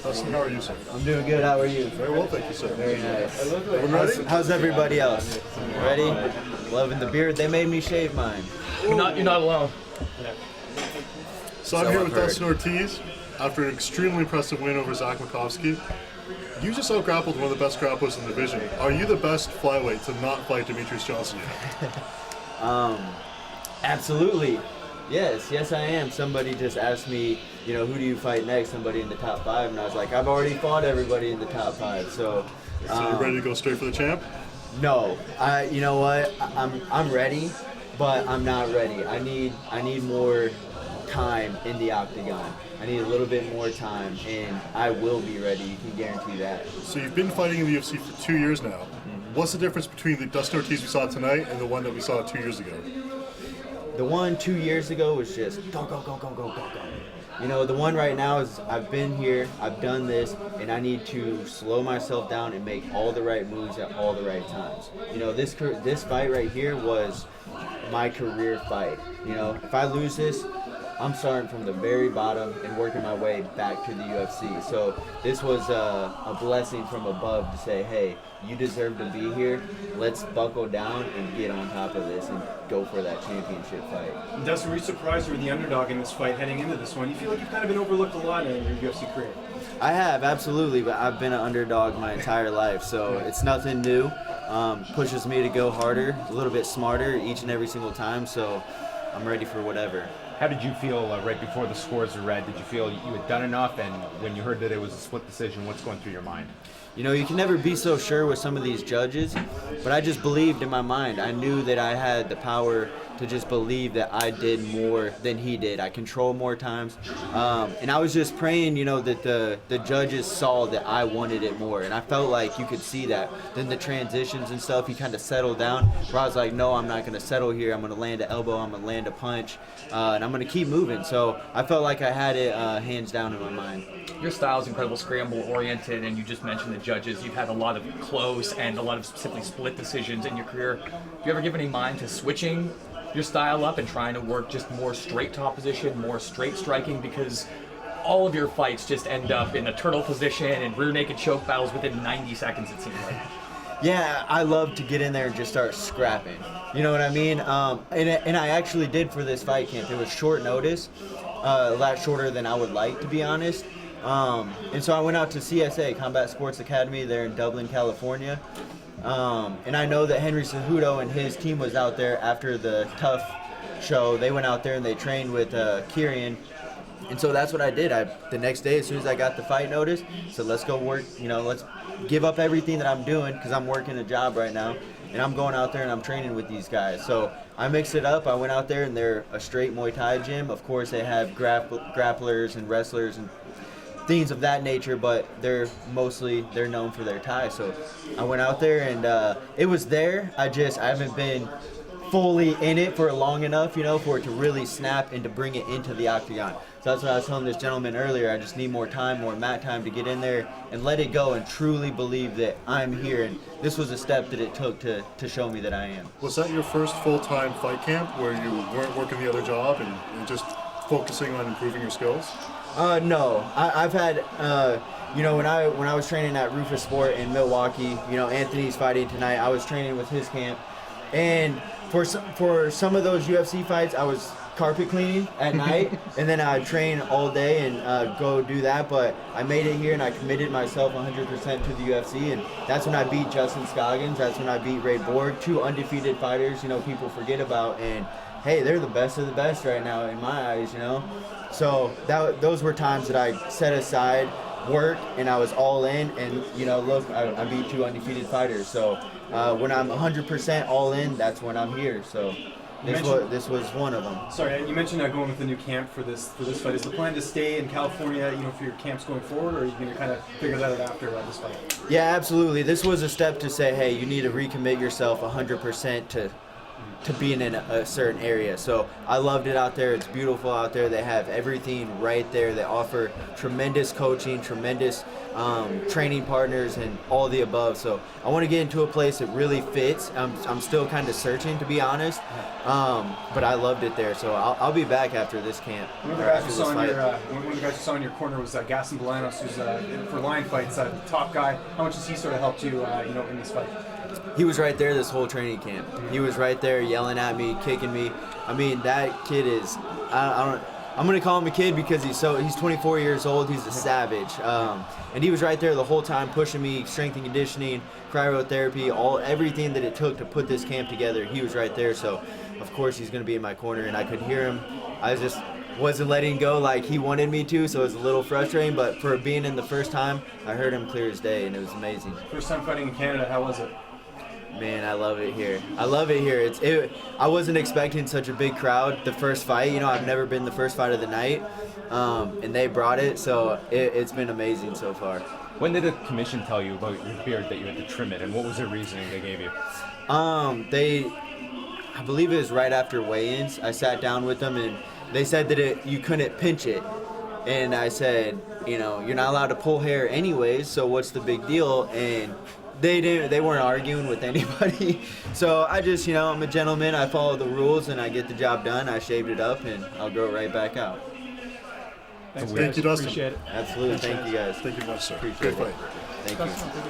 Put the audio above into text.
Dustin, how are you, sir? I'm doing good. How are you? Very well, thank you, sir. Very nice. Ready? How's everybody else? Ready? Loving the beard. They made me shave mine. You're not alone. So I'm here with Dustin Ortiz after an extremely impressive win over Zach Makovsky. You just out-grappled one of the best grapplers in the division. Are you the best flyweight to not fight Demetrious Johnson yet? Absolutely. Yes, I am. Somebody just asked me, who do you fight next? Somebody in the top 5, and I was like, I've already fought everybody in the top 5. So you're ready to go straight for the champ? No, you know what? I'm ready, but I'm not ready. I need more time in the octagon. I need a little bit more time, and I will be ready. You can guarantee that. So you've been fighting in the UFC for 2 years now. What's the difference between the Dustin Ortiz we saw tonight and the one that we saw 2 years ago? The one 2 years ago was just go. The one right now is I've been here, I've done this, and I need to slow myself down and make all the right moves at all the right times. This fight right here was my career fight. If I lose this, I'm starting from the very bottom and working my way back to the UFC. So this was a blessing from above to say, hey, you deserve to be here. Let's buckle down and get on top of this and go for that championship fight. Dustin, were you surprised you were the underdog in this fight heading into this one? You feel like you've kind of been overlooked a lot in your UFC career. I have, absolutely, but I've been an underdog my entire life, so it's nothing new. Pushes me to go harder, a little bit smarter each and every single time, so I'm ready for whatever. How did you feel right before the scores were read? Did you feel you had done enough? And when you heard that it was a split decision, what's going through your mind? You can never be so sure with some of these judges, but I just believed in my mind. I knew that I had the power to just believe that I did more than he did. I controlled more times. And I was just praying, that the judges saw that I wanted it more. And I felt like you could see that. Then the transitions and stuff, he kind of settled down, where I was like, no, I'm not going to settle here. I'm going to land an elbow, I'm going to land a punch, and I'm going to keep moving. So I felt like I had it hands down in my mind. Your style is incredible, scramble-oriented, and you just mentioned the judges. You've had a lot of close and a lot of simply split decisions in your career. Do you ever give any mind to switching your style up and trying to work just more straight top position, more straight striking? Because all of your fights just end up in a turtle position and rear naked choke battles within 90 seconds, it seems like. Yeah, I love to get in there and just start scrapping. You know what I mean? And I actually did for this fight camp. It was short notice, a lot shorter than I would like, to be honest. And so I went out to CSA, Combat Sports Academy, there in Dublin, California. And I know that Henry Cejudo and his team was out there after the Tough show. They went out there and they trained with Karyn. And so that's what I did. The next day, as soon as I got the fight notice, said, let's go work, let's give up everything that I'm doing, because I'm working a job right now. And I'm going out there and I'm training with these guys. So I mixed it up. I went out there and they're a straight Muay Thai gym. Of course, they have grapplers and wrestlers and things of that nature, but they're known for their Thai. So I went out there and it was there. I haven't been fully in it for long enough, for it to really snap and to bring it into the octagon. So that's what I was telling this gentleman earlier. I just need more time, more mat time to get in there and let it go and truly believe that I'm here. And this was a step that it took to show me that I am. Was that your first full-time fight camp where you weren't working the other job and just focusing on improving your skills? No, I've had, when I was training at Rufus Sport in Milwaukee, Anthony's fighting tonight. I was training with his camp, and for some of those UFC fights, I was carpet cleaning at night, and then I'd train all day and go do that. But I made it here, and I committed myself 100% to the UFC, and that's when I beat Justin Scoggins. That's when I beat Ray Borg, 2 undefeated fighters. People forget about, and hey, they're the best of the best right now in my eyes. So those were times that I set aside work and I was all in, and look, I beat 2 undefeated fighters. So when I'm 100% all in, that's when I'm here. So this was one of them. Sorry, you mentioned going with the new camp for this fight. Is the plan to stay in California, for your camps going forward, or are you going to kind of figure that out after this fight? Yeah, absolutely. This was a step to say, hey, you need to recommit yourself 100% to to being in a certain area. So I loved it out there. It's beautiful out there. They have everything right there. They offer tremendous coaching, tremendous training partners, and all the above. So I want to get into a place that really fits. I'm still kind of searching, to be honest, but I loved it there. So I'll be back after this camp. One of the guys you saw in your corner was Gaston Bolanos, who's for line fights, the top guy. How much has he sort of helped you, in this fight? He was right there this whole training camp. He was right there yelling at me, kicking me. I mean, that kid is, I'm going to call him a kid because he's 24 years old. He's a savage. And he was right there the whole time pushing me, strength and conditioning, cryotherapy, everything that it took to put this camp together. He was right there. So, of course, he's going to be in my corner, and I could hear him. I just wasn't letting go like he wanted me to, so it was a little frustrating. But for being in the first time, I heard him clear as day, and it was amazing. First time fighting in Canada, how was it? Man, I love it here. I love it here. I wasn't expecting such a big crowd the first fight. I've never been the first fight of the night, and they brought it, so it's been amazing so far. When did the commission tell you about your beard that you had to trim it, and what was the reasoning they gave you? I believe it was right after weigh-ins. I sat down with them, and they said that you couldn't pinch it. And I said, you're not allowed to pull hair anyways, so what's the big deal? And they weren't arguing with anybody. So I just, I'm a gentleman. I follow the rules and I get the job done. I shaved it up and I'll grow it right back out. Thanks, Thank you, Dustin. Appreciate it. Absolutely. Thank you guys. Thank you much, sir. Appreciate Great it. fight. Thank you.